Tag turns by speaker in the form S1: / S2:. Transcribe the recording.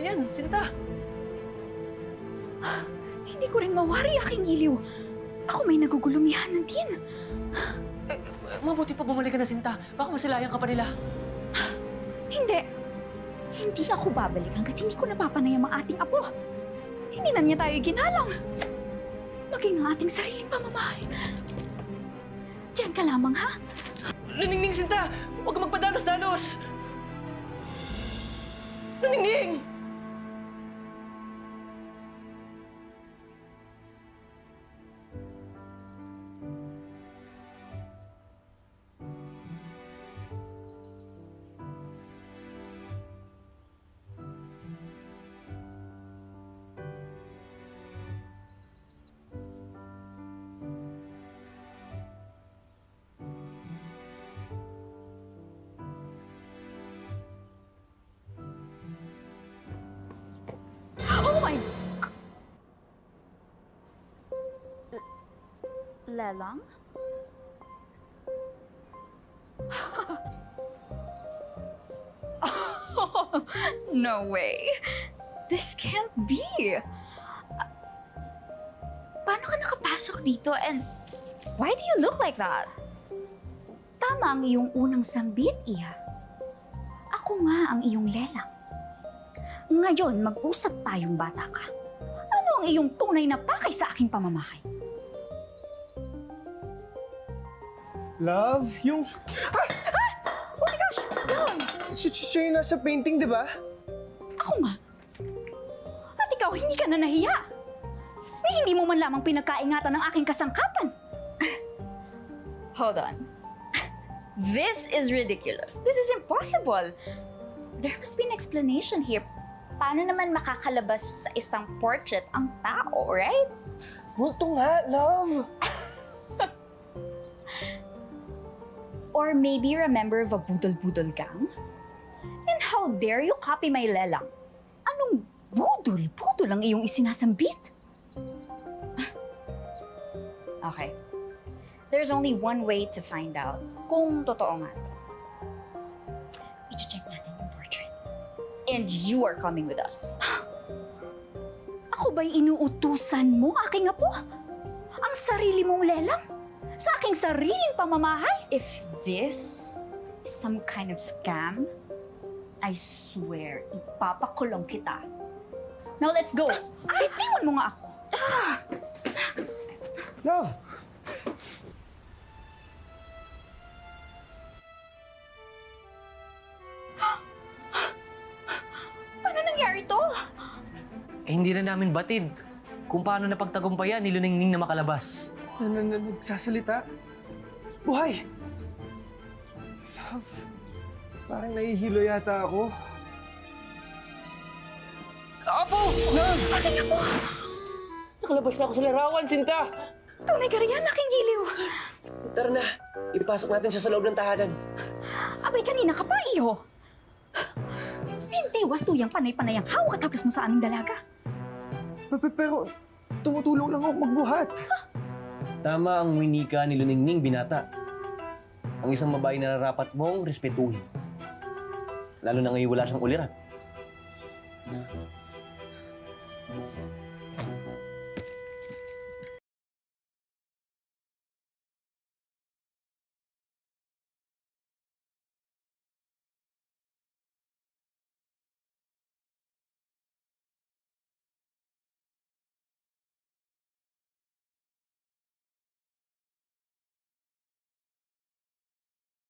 S1: yan, Sinta?
S2: Hindi ko rin mawari aking iliw. Ako may nagugulumihan ng tin.
S1: Mabuti pa bumalik ka na, Sinta. Baka masilayan ka pa nila.
S2: Hindi. Hindi ako babalik hanggat hindi ko napapanayam ang ating apo. Hindi na niya tayo ginalang. Maging ang ating sariling pamamahay. Diyan ka lamang, ha?
S1: Naningning, Sinta! Huwag kang magpadalos-dalos! Naningning!
S2: Oh my... Lelang? No way. This can't be. Paano ka nakapasok dito and why do you look like that? Tama ang iyong unang sambit, Iha. Ako nga ang iyong lelang. Ngayon, mag-usap tayong bata ka. Ano ang iyong tunay na pakay sa aking pamamahay?
S3: Love, yung...
S2: Oh my gosh! Lelang!
S3: Siya yung nasa painting, di ba?
S2: Ako nga. At ikaw, hindi ka na nahiya. Ni hindi mo man lamang pinagkaingatan ng aking kasangkapan. Hold on. This is ridiculous. This is impossible. There must be an explanation here. Paano naman makakalabas sa isang portrait ang tao, right?
S3: Multo nga, love.
S2: Or maybe you're a member of a budol-budol gang? And how dare you copy my lelang? Anong budol-budol ang iyong isinasambit? Okay. There's only one way to find out kung totoo nga to. I-check natin yung portrait. And you are coming with us. Ako ba'y inuutusan mo, aking apo? Ang sarili mong lelang? Sa aking sariling pamamahay? If this is some kind of scam, I swear, ipapakulong kita. Now let's go. Bitiwan mo nga ako.
S3: Love!
S2: Paano nangyari to?
S1: Hindi na namin batid kung paano napagtagumpayan ni Luningning na makalabas.
S3: Nagsasalita? Buhay! Love, parang nahihilo yata ako.
S1: Apo!
S3: Love!
S2: Aking apo!
S1: Nakalabas na ako sa larawan, Sinta!
S2: Tunay ka rin yan, aking giliw.
S1: Tara na, ipasok natin siya sa loob ng tahanan.
S2: Abay, kanina ka pa, iyo. Hindi, wastuyang panay-panay ang hawak at haplos mo sa aming dalaga.
S3: Pero tumutulong lang ako magbuhat.
S1: Tama ang winika ni Luningning, binata. Ang isang babae na narapat mong respetuhin. Lalo na ngayon wala siyang ulirat.